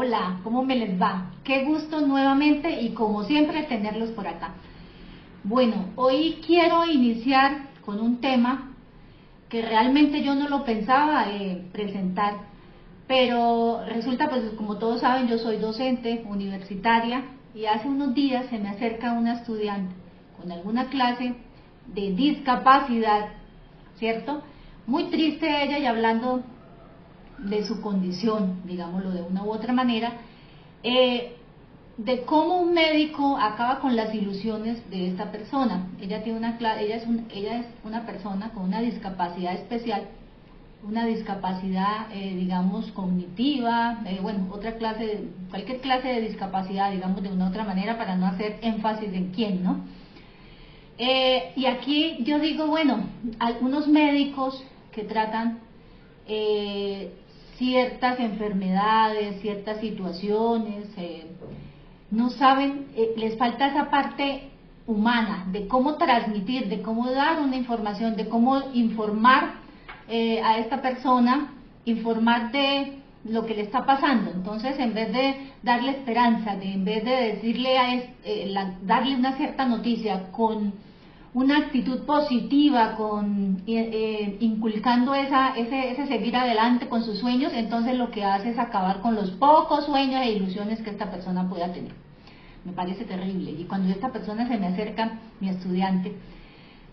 Hola, ¿cómo me les va? Qué gusto nuevamente y como siempre tenerlos por acá. Bueno, hoy quiero iniciar con un tema que realmente yo no lo pensaba presentar, pero resulta, pues como todos saben, yo soy docente universitaria y hace unos días se me acerca una estudiante con alguna clase de discapacidad, ¿cierto? Muy triste ella y hablando de su condición, digámoslo de una u otra manera, de cómo un médico acaba con las ilusiones de esta persona. Ella es una persona con una discapacidad especial, una discapacidad, digamos, cognitiva, bueno, cualquier clase de discapacidad, digamos, de una u otra manera, para no hacer énfasis en quién, ¿no? Y aquí yo digo, bueno, algunos médicos que tratan ciertas enfermedades, ciertas situaciones, no saben, les falta esa parte humana de cómo transmitir, de cómo dar una información, de cómo informar a esta persona, informar de lo que le está pasando. Entonces, en vez de darle esperanza, en vez de decirle darle una cierta noticia con una actitud positiva, inculcando ese seguir adelante con sus sueños, entonces lo que hace es acabar con los pocos sueños e ilusiones que esta persona pueda tener. Me parece terrible. Y cuando esta persona se me acerca, mi estudiante,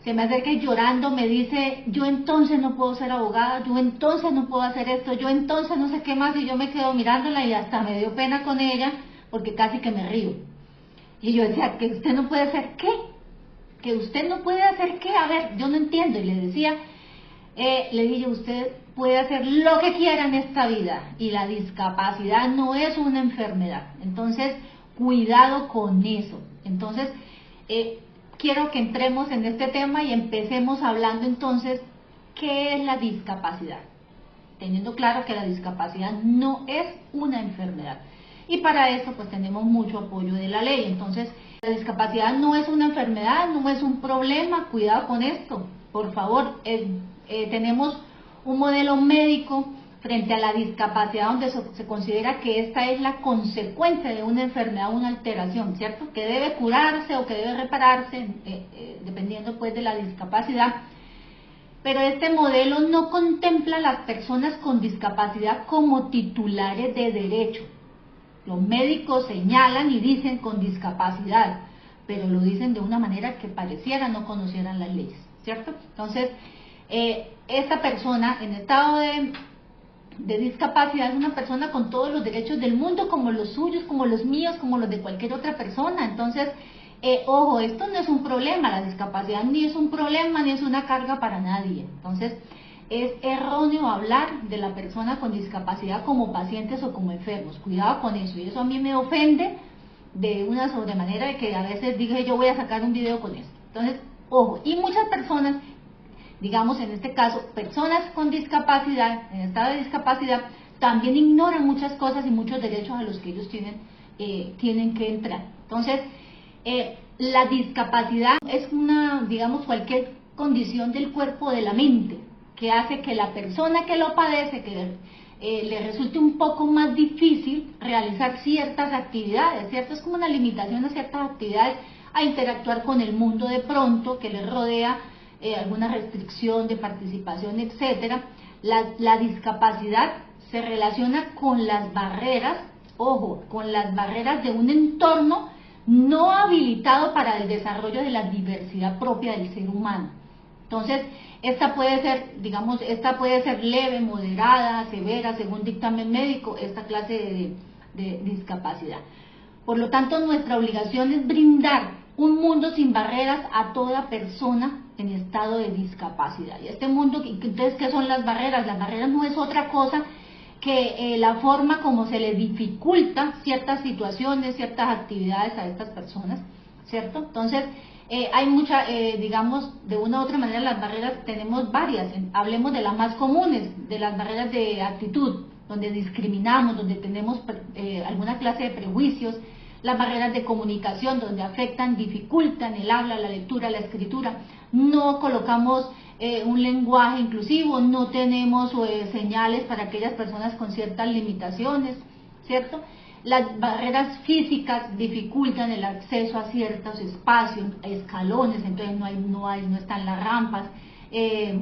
se me acerca y llorando me dice, yo entonces no puedo ser abogada, yo entonces no puedo hacer esto, yo entonces no sé qué más, y yo me quedo mirándola y hasta me dio pena con ella porque casi que me río. Y yo decía, ¿que usted no puede hacer qué? ¿Que usted no puede hacer qué? A ver, yo no entiendo. Y le decía, le dije, usted puede hacer lo que quiera en esta vida y la discapacidad no es una enfermedad. Entonces, cuidado con eso. Entonces, quiero que entremos en este tema y empecemos hablando entonces, ¿qué es la discapacidad? Teniendo claro que la discapacidad no es una enfermedad. Y para eso pues tenemos mucho apoyo de la ley. Entonces, la discapacidad no es una enfermedad, no es un problema, cuidado con esto, por favor. Tenemos un modelo médico frente a la discapacidad donde se considera que esta es la consecuencia de una enfermedad, una alteración, ¿cierto? Que debe curarse o que debe repararse, dependiendo pues de la discapacidad. Pero este modelo no contempla a las personas con discapacidad como titulares de derecho. Los médicos señalan y dicen con discapacidad, pero lo dicen de una manera que pareciera no conocieran las leyes, ¿cierto? Entonces, esta persona en estado de discapacidad es una persona con todos los derechos del mundo, como los suyos, como los míos, como los de cualquier otra persona. Entonces, ojo, esto no es un problema, la discapacidad ni es un problema ni es una carga para nadie. Entonces, es erróneo hablar de la persona con discapacidad como pacientes o como enfermos. Cuidado con eso. Y eso a mí me ofende de una sobremanera, de que a veces dije yo voy a sacar un video con esto. Entonces, ojo. Y muchas personas, digamos en este caso, personas con discapacidad, en estado de discapacidad, también ignoran muchas cosas y muchos derechos a los que ellos tienen que entrar. Entonces, la discapacidad es digamos, cualquier condición del cuerpo o de la mente que hace que la persona que lo padece, que le resulte un poco más difícil realizar ciertas actividades, ¿cierto? Es como una limitación a ciertas actividades, a interactuar con el mundo de pronto que les rodea, alguna restricción de participación, etcétera. La discapacidad se relaciona con las barreras, ojo, con las barreras de un entorno no habilitado para el desarrollo de la diversidad propia del ser humano. Entonces, esta puede ser leve, moderada, severa, según dictamen médico, esta clase de discapacidad. Por lo tanto, nuestra obligación es brindar un mundo sin barreras a toda persona en estado de discapacidad. Y este mundo, entonces, ¿qué son las barreras? Las barreras no es otra cosa que la forma como se les dificulta ciertas situaciones, ciertas actividades a estas personas, ¿cierto? Entonces, hay digamos, de una u otra manera las barreras tenemos varias. Hablemos de las más comunes, de las barreras de actitud, donde discriminamos, donde tenemos alguna clase de prejuicios, las barreras de comunicación, donde afectan, dificultan el habla, la lectura, la escritura, no colocamos un lenguaje inclusivo, no tenemos señales para aquellas personas con ciertas limitaciones, ¿cierto? Las barreras físicas dificultan el acceso a ciertos espacios, escalones, entonces no están las rampas.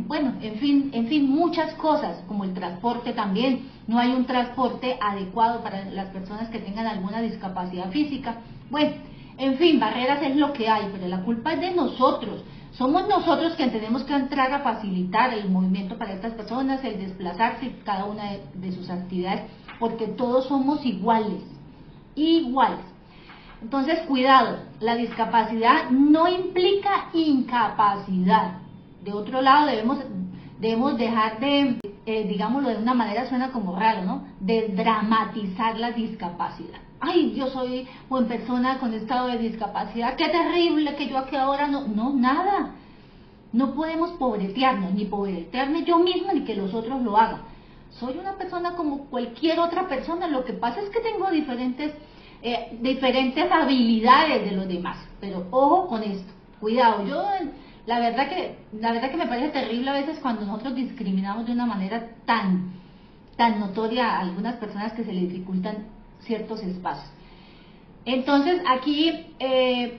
Bueno, en fin, muchas cosas, como el transporte también, no hay un transporte adecuado para las personas que tengan alguna discapacidad física. Bueno, en fin, barreras es lo que hay, pero la culpa es de nosotros. Somos nosotros quienes tenemos que entrar a facilitar el movimiento para estas personas, el desplazarse, cada una de sus actividades, porque todos somos iguales. Entonces, cuidado, la discapacidad no implica incapacidad. De otro lado, debemos dejar de, digámoslo de una manera, suena como raro, ¿no? De dramatizar la discapacidad. Ay, yo soy buena persona con estado de discapacidad, qué terrible que yo aquí ahora no, nada. No podemos pobretearnos, ni pobretearme yo misma, ni que los otros lo hagan. Soy una persona como cualquier otra persona, lo que pasa es que tengo diferentes habilidades de los demás, pero ojo con esto, cuidado. La verdad que me parece terrible a veces cuando nosotros discriminamos de una manera tan notoria a algunas personas que se les dificultan ciertos espacios. Entonces aquí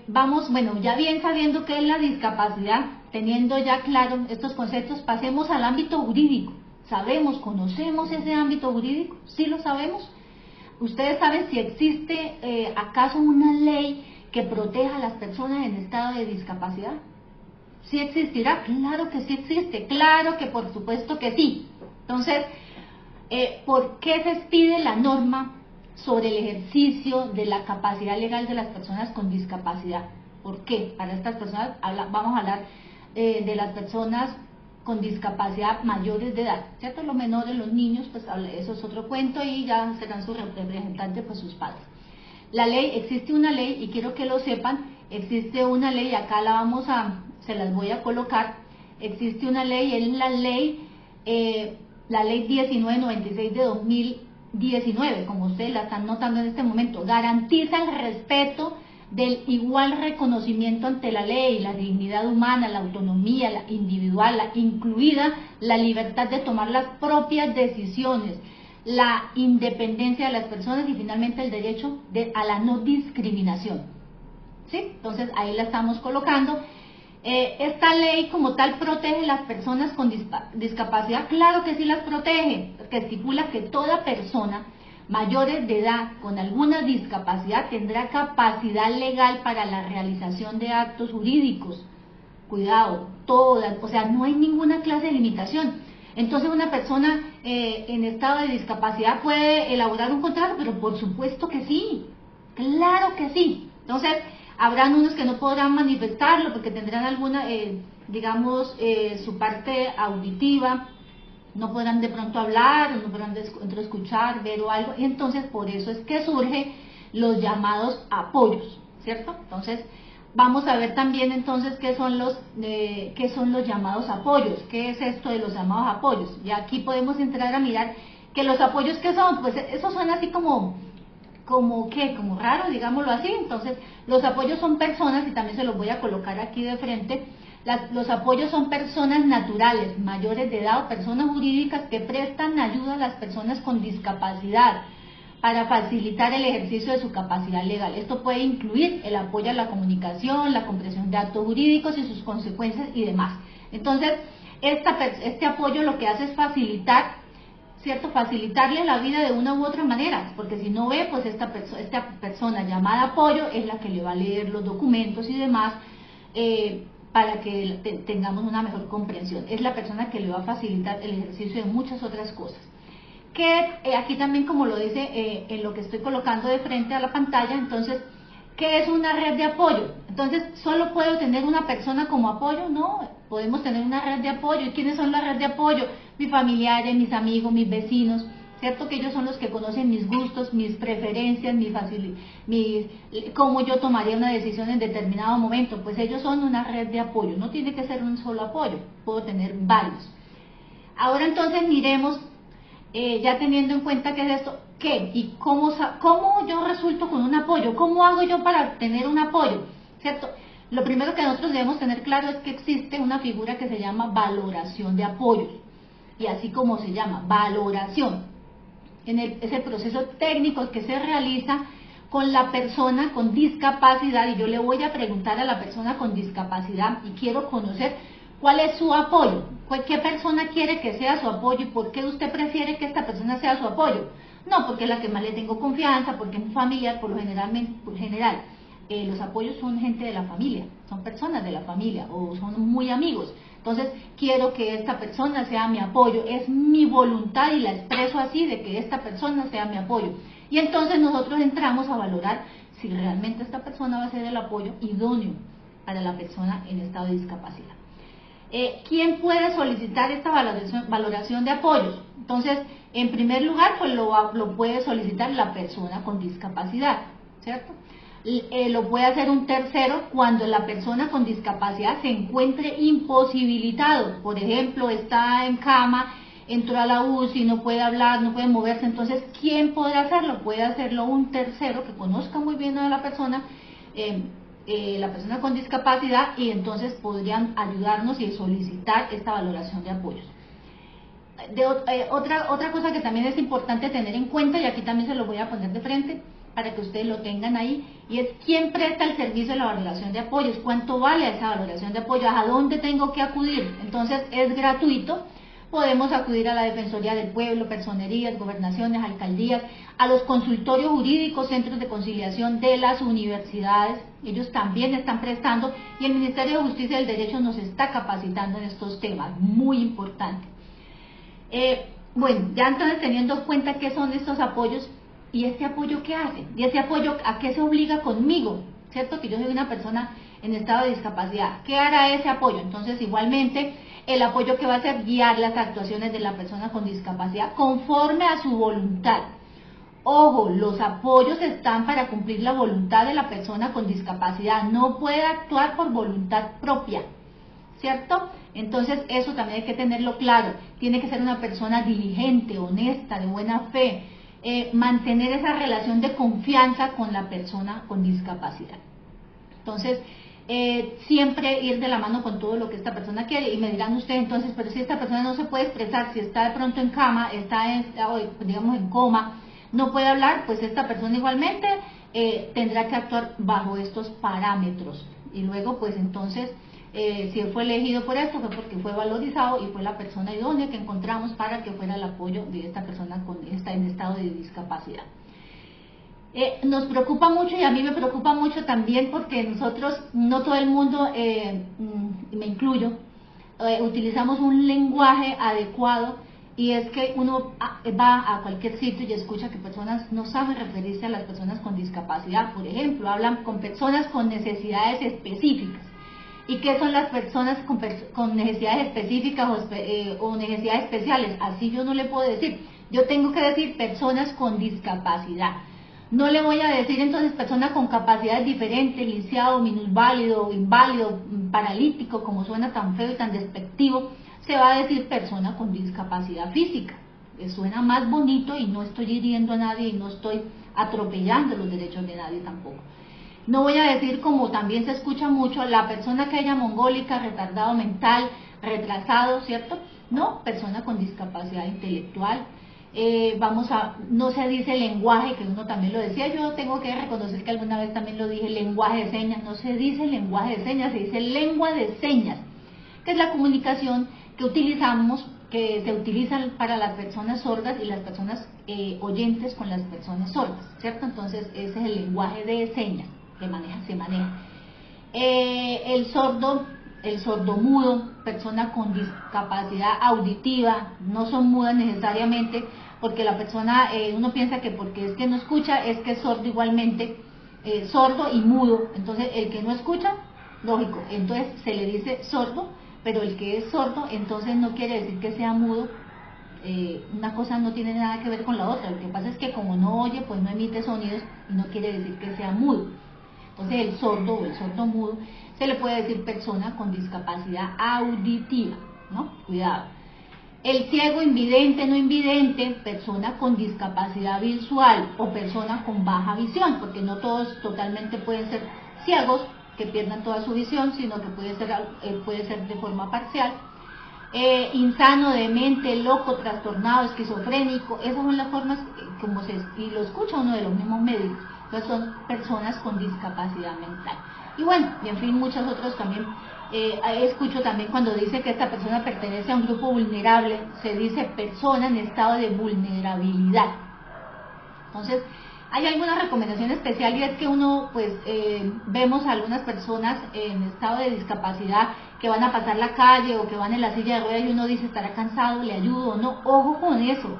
vamos, bueno, ya bien sabiendo qué es la discapacidad, teniendo ya claro estos conceptos, pasemos al ámbito jurídico. ¿Conocemos ese ámbito jurídico? ¿Sí lo sabemos? ¿Ustedes saben si existe acaso una ley que proteja a las personas en estado de discapacidad? ¿Sí existirá? Claro que sí existe, claro que por supuesto que sí. Entonces, ¿por qué se expide la norma sobre el ejercicio de la capacidad legal de las personas con discapacidad? ¿Por qué? Para estas personas vamos a hablar de las personas con discapacidad mayores de edad, ¿cierto? Los menores, los niños, pues eso es otro cuento y ya serán sus representantes, pues sus padres. La ley, existe una ley, y quiero que lo sepan, existe una ley, acá se las voy a colocar, existe una ley, es la ley 1996 de 2019, como ustedes la están notando en este momento, garantiza el respeto del igual reconocimiento ante la ley, la dignidad humana, la autonomía la individual, incluida la libertad de tomar las propias decisiones, la independencia de las personas y finalmente el derecho a la no discriminación. ¿Sí? Entonces ahí la estamos colocando. Esta ley como tal protege a las personas con discapacidad, claro que sí las protege, que estipula que toda persona mayores de edad con alguna discapacidad tendrá capacidad legal para la realización de actos jurídicos. Cuidado, todas, o sea, no hay ninguna clase de limitación. Entonces una persona en estado de discapacidad puede elaborar un contrato, pero por supuesto que sí, claro que sí. Entonces, habrán unos que no podrán manifestarlo porque tendrán alguna, digamos, su parte auditiva, no podrán de pronto hablar, no podrán escuchar, ver o algo, y entonces por eso es que surgen los llamados apoyos, ¿cierto? Entonces, vamos a ver también entonces qué son los llamados apoyos, qué es esto de los llamados apoyos. Y aquí podemos entrar a mirar que los apoyos, ¿qué son? Pues eso suena así como raro, digámoslo así. Entonces, los apoyos son personas, y también se los voy a colocar aquí de frente, los apoyos son personas naturales, mayores de edad o personas jurídicas que prestan ayuda a las personas con discapacidad para facilitar el ejercicio de su capacidad legal. Esto puede incluir el apoyo a la comunicación, la comprensión de actos jurídicos y sus consecuencias y demás. Entonces, este apoyo lo que hace es facilitar, ¿cierto? Facilitarle la vida de una u otra manera, porque si no ve, pues esta persona llamada apoyo es la que le va a leer los documentos y demás, para que tengamos una mejor comprensión. Es la persona que le va a facilitar el ejercicio de muchas otras cosas. Que aquí también, como lo dice en lo que estoy colocando de frente a la pantalla, entonces, ¿qué es una red de apoyo? Entonces, ¿solo puedo tener una persona como apoyo? No, podemos tener una red de apoyo. ¿Y quiénes son la red de apoyo? Mis familiares, mis amigos, mis vecinos, ¿cierto? Que ellos son los que conocen mis gustos, mis preferencias, cómo yo tomaría una decisión en determinado momento. Pues ellos son una red de apoyo, no tiene que ser un solo apoyo, puedo tener varios. Ahora entonces miremos, ya teniendo en cuenta qué es esto, ¿qué? ¿Y cómo yo resulto con un apoyo? ¿Cómo hago yo para tener un apoyo? ¿Cierto? Lo primero que nosotros debemos tener claro es que existe una figura que se llama valoración de apoyos. Y así como se llama, valoración. ese proceso técnico que se realiza con la persona con discapacidad, y yo le voy a preguntar a la persona con discapacidad y quiero conocer cuál es su apoyo, qué persona quiere que sea su apoyo y por qué usted prefiere que esta persona sea su apoyo. No, porque es la que más le tengo confianza, porque es un familiar, por general. Los apoyos son gente de la familia, son personas de la familia o son muy amigos. Entonces, quiero que esta persona sea mi apoyo, es mi voluntad y la expreso así, de que esta persona sea mi apoyo. Y entonces nosotros entramos a valorar si realmente esta persona va a ser el apoyo idóneo para la persona en estado de discapacidad. ¿Quién puede solicitar esta valoración de apoyos? Entonces, en primer lugar, pues lo puede solicitar la persona con discapacidad, ¿cierto? Lo puede hacer un tercero cuando la persona con discapacidad se encuentre imposibilitado. Por ejemplo, está en cama, entró a la UCI, no puede hablar, no puede moverse. Entonces, ¿quién podrá hacerlo? Puede hacerlo un tercero que conozca muy bien a la persona con discapacidad, y entonces podrían ayudarnos y solicitar esta valoración de apoyos. Otra cosa que también es importante tener en cuenta, y aquí también se lo voy a poner de frente para que ustedes lo tengan ahí, y es quién presta el servicio de la valoración de apoyos, cuánto vale esa valoración de apoyos, a dónde tengo que acudir. Entonces es gratuito, podemos acudir a la Defensoría del Pueblo, personerías, gobernaciones, alcaldías, a los consultorios jurídicos, centros de conciliación de las universidades, ellos también están prestando, y el Ministerio de Justicia y del Derecho nos está capacitando en estos temas, muy importante. Bueno, ya entonces teniendo en cuenta qué son estos apoyos, ¿y este apoyo qué hace? ¿Y este apoyo a qué se obliga conmigo? ¿Cierto? Que yo soy una persona en estado de discapacidad. ¿Qué hará ese apoyo? Entonces, igualmente, el apoyo que va a hacer, guiar las actuaciones de la persona con discapacidad conforme a su voluntad. Ojo, los apoyos están para cumplir la voluntad de la persona con discapacidad. No puede actuar por voluntad propia, ¿cierto? Entonces, eso también hay que tenerlo claro. Tiene que ser una persona diligente, honesta, de buena fe. Mantener esa relación de confianza con la persona con discapacidad. Entonces, siempre ir de la mano con todo lo que esta persona quiere. Y me dirán ustedes, entonces, pero si esta persona no se puede expresar, si está de pronto en cama, digamos en coma, no puede hablar, pues esta persona igualmente tendrá que actuar bajo estos parámetros. Y luego, pues entonces, si él fue elegido por esto, fue porque fue valorizado y fue la persona idónea que encontramos para que fuera el apoyo de esta persona en estado de discapacidad. Nos preocupa mucho, y a mí me preocupa mucho también, porque nosotros, no todo el mundo, me incluyo, utilizamos un lenguaje adecuado, y es que uno va a cualquier sitio y escucha que personas no saben referirse a las personas con discapacidad. Por ejemplo, hablan con personas con necesidades específicas. ¿Y qué son las personas con necesidades específicas o necesidades especiales? Así yo no le puedo decir. Yo tengo que decir personas con discapacidad. No le voy a decir entonces persona con capacidades diferentes, lisiado, minusválido, inválido, paralítico, como suena tan feo y tan despectivo. Se va a decir persona con discapacidad física. Suena más bonito y no estoy hiriendo a nadie y no estoy atropellando los derechos de nadie tampoco. No voy a decir, como también se escucha mucho, la persona que haya mongólica, retardado mental, retrasado, ¿cierto? No, persona con discapacidad intelectual. No se dice lenguaje, que uno también lo decía, yo tengo que reconocer que alguna vez también lo dije, lenguaje de señas. No se dice lenguaje de señas, se dice lengua de señas, que es la comunicación que utilizamos, que se utilizan para las personas sordas y las personas oyentes con las personas sordas, ¿cierto? Entonces ese es el lenguaje de señas que se maneja. El sordomudo, persona con discapacidad auditiva, no son mudas necesariamente, porque la persona, uno piensa que porque es que no escucha, es que es sordo igualmente, sordo y mudo. Entonces el que no escucha, lógico, entonces se le dice sordo, pero el que es sordo, entonces no quiere decir que sea mudo. Una cosa no tiene nada que ver con la otra. Lo que pasa es que como no oye, pues no emite sonidos y no quiere decir que sea mudo. Entonces el sordo o el sordomudo se le puede decir persona con discapacidad auditiva, ¿no? Cuidado. El ciego, invidente, no invidente, persona con discapacidad visual o persona con baja visión, porque no todos totalmente pueden ser ciegos que pierdan toda su visión, sino que puede ser de forma parcial. insano, demente, loco, trastornado, esquizofrénico. Esas son las formas como y lo escucha uno de los mismos médicos. Entonces son personas con discapacidad mental. Y bueno, y en fin, muchos otros también. Escucho también cuando dice que esta persona pertenece a un grupo vulnerable, se dice persona en estado de vulnerabilidad. Entonces, hay alguna recomendación especial y es que uno, pues, vemos a algunas personas en estado de discapacidad que van a pasar la calle o que van en la silla de ruedas y uno dice, ¿estará cansado? ¿Le ayudo o no? Ojo con eso.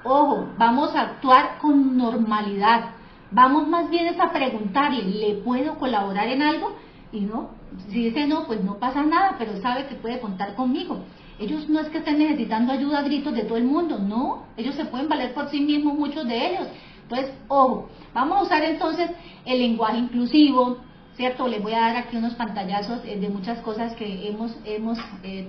Ojo, vamos a actuar con normalidad. Vamos más bien es a preguntarle, ¿le puedo colaborar en algo? Y no, si dice no, pues no pasa nada, pero sabe que puede contar conmigo. Ellos no es que estén necesitando ayuda a gritos de todo el mundo, no, ellos se pueden valer por sí mismos, muchos de ellos. Entonces, ojo, vamos a usar entonces el lenguaje inclusivo, ¿cierto? Les voy a dar aquí unos pantallazos de muchas cosas que hemos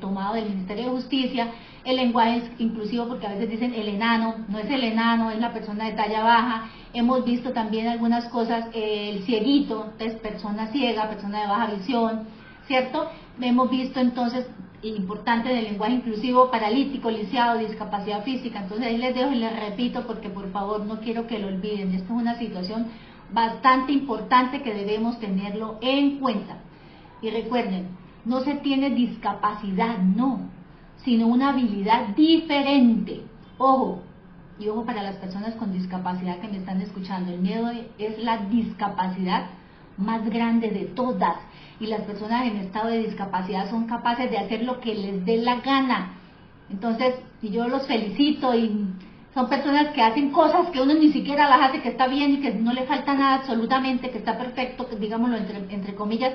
tomado del Ministerio de Justicia. El lenguaje inclusivo, porque a veces dicen el enano, no es el enano, es la persona de talla baja. Hemos visto también algunas cosas, el cieguito, es persona ciega, persona de baja visión, ¿cierto? Hemos visto entonces, importante del lenguaje inclusivo, paralítico, lisiado, discapacidad física. Entonces ahí les dejo y les repito porque por favor no quiero que lo olviden. Esta es una situación bastante importante que debemos tenerlo en cuenta. Y recuerden, no se tiene discapacidad, no, sino una habilidad diferente. Ojo, y ojo para las personas con discapacidad que me están escuchando, el miedo es la discapacidad más grande de todas, y las personas en estado de discapacidad son capaces de hacer lo que les dé la gana. Entonces, y yo los felicito, y son personas que hacen cosas que uno ni siquiera las hace, que está bien y que no le falta nada absolutamente, que está perfecto, que digámoslo entre comillas,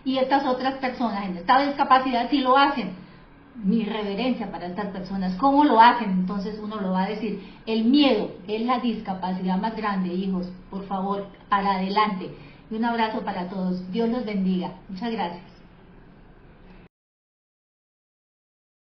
y estas otras personas en estado de discapacidad sí lo hacen. Mi reverencia para estas personas. ¿Cómo lo hacen? Entonces uno lo va a decir. El miedo es la discapacidad más grande, hijos. Por favor, para adelante. Y un abrazo para todos. Dios los bendiga. Muchas gracias.